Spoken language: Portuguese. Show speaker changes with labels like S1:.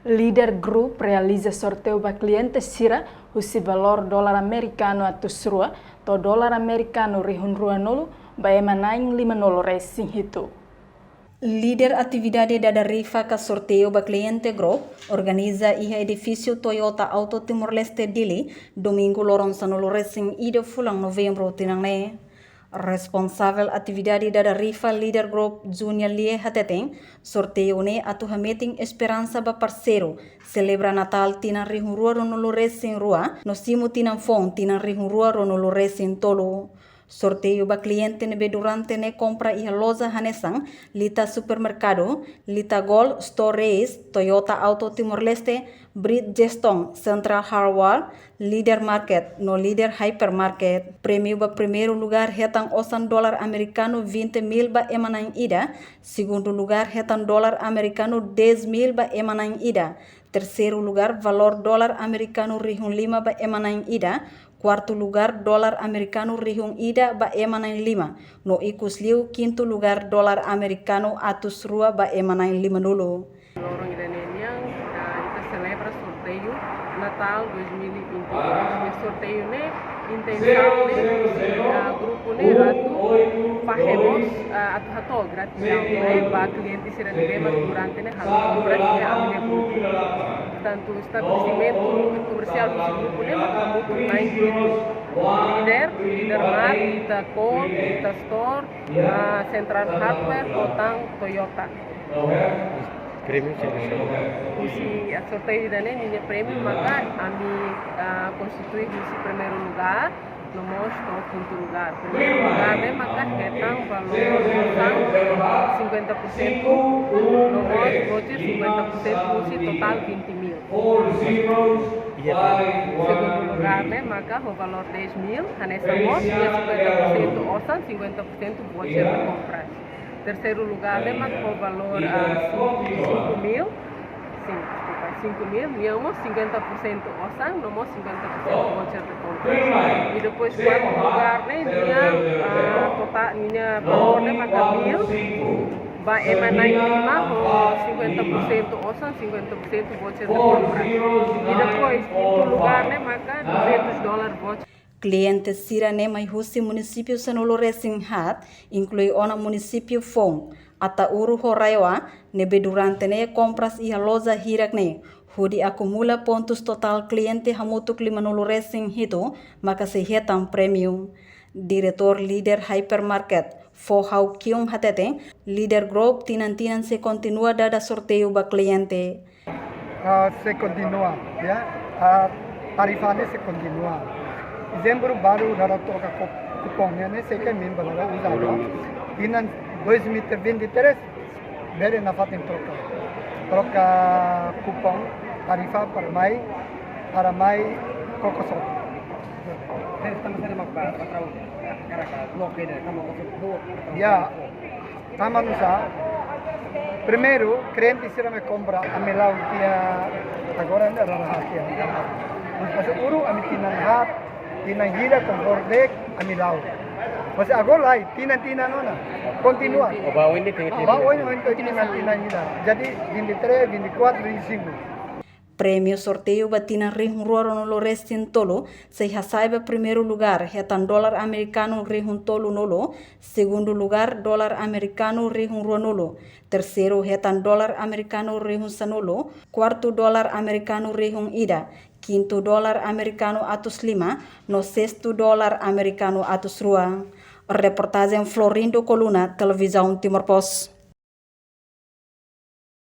S1: Líder Group realiza sorteio para clientes Sira, usi valor dólar americano atus rua, to dólar americano rihun rua nolu, baema naing 50 racing hitu.
S2: Líder atividade da rifa ka sorteio ba cliente Group organiza iha edifício Toyota Auto Timor-Leste Dili domingo loron sanolo racing ida fulang novembro tinangne. Responsável atividade da rifa Líder Group Junior Lie Hateteng sorteio ne atu hameting esperança ba parceiro celebra Natal tina rihun rua ronolo racing rua no simu tina fong tina rihun rua ronolo racing tolo. Sorteio ba cliente nebe durante ne compra iha loja hanesang lita supermercado, lita Gold Storage, Toyota Auto Timor-Leste, Brit Gestong, Central Hardware, Líder Market, no Líder Hypermarket. Prêmio ba primeiro lugar hetang osan dólar americano 20.000 ba emanang ida, segundo lugar hetang dólar americano 10.000 ba emanang ida, terceiro lugar valor dólar americano rihun 5 ba emanang ida, quarto lugar dólar americano rihung ida ba emanang 5, no ikus liu quinto lugar dólar americano atus rua ba emanang 5 nulu.
S3: Lorong Iraneniang kita celebra sorteio Natal 2022. Esse sorteio ne intenção ne grupo ne atu fazemos atu hato gratidão ne ba cliente será nebema durante ne hato compras ne amine grupo. Tanto estabelecimento comercial do grupo ne maka muito mais Líder Mar, Lita Core, Lita Store, Central Hardware, Otang, Toyota.
S4: Prêmio
S3: Usi sorteio da nini prêmio maka ami constitui usi primeiro lugar, nomos to quinto lugar. Primeiro lugar ne maka hetang valor usang 50%, nomos voucher 50% usi total 20.000. Segundo lugar ne maka o valor 10.000, hanesa mos 50% osan 50% voucher de compras. Terceiro lugar, né, mas com o valor 5.000, ganhamos 50% osang, nomos 50% voucher de compra. E depois, quarto lugar, né, minha valor, né, maka 1.000, ba emanay 50% osang, 50% voucher de compra. E depois, quinto lugar, né, maka $200 voucher.
S2: Clientes Sira ne mai husi município Sanolo Racing Hat, inclui ona município Fong, ata uru Horaiwa, nebe durante ne compras iha loja hirak ne, hudi acumula pontos total cliente hamutuk limanolo racing hito, maka se hetang premium. Diretor Líder Hypermarket, Fohau Kium Hatete, Líder Group tinan-tinan se continua dada sorteio ba cliente.
S5: Se continua, ya, tarifannya se continua. Dezembro baru dará troca cupomnya ne sekai min balara usado. Inan 2023 bere na fatin troca cupom tarifa para mai kokosot.
S4: Estamos sendo magpatraw karaka bloque na kamo ko.
S5: Ya, tama nusa. Primeiro, cliente sira me compra a melau tia agora na rarahatia. Mas uru ami tinanhat tinanghira com bordek amilaw. Mas agora lá, tinan nona. Continua.
S4: Bawa ini tinggi.
S5: Bawa ini tinanghira. Jadi 23, 24, 25.
S2: Prêmio sorteio batina rihun rua ronolo restin tolo, se hasaiba primeiro lugar hetan dólar americano rihun tolo nolo, segundo lugar dólar americano rihun rua nolo, terceiro hetan dólar americano rihun sanolo, quarto dólar americano rihun ida, quinto dólar americano atus 5, no sexto dólar americano atus rua. Reportagem Florindo Coluna, Televisão Timor Post.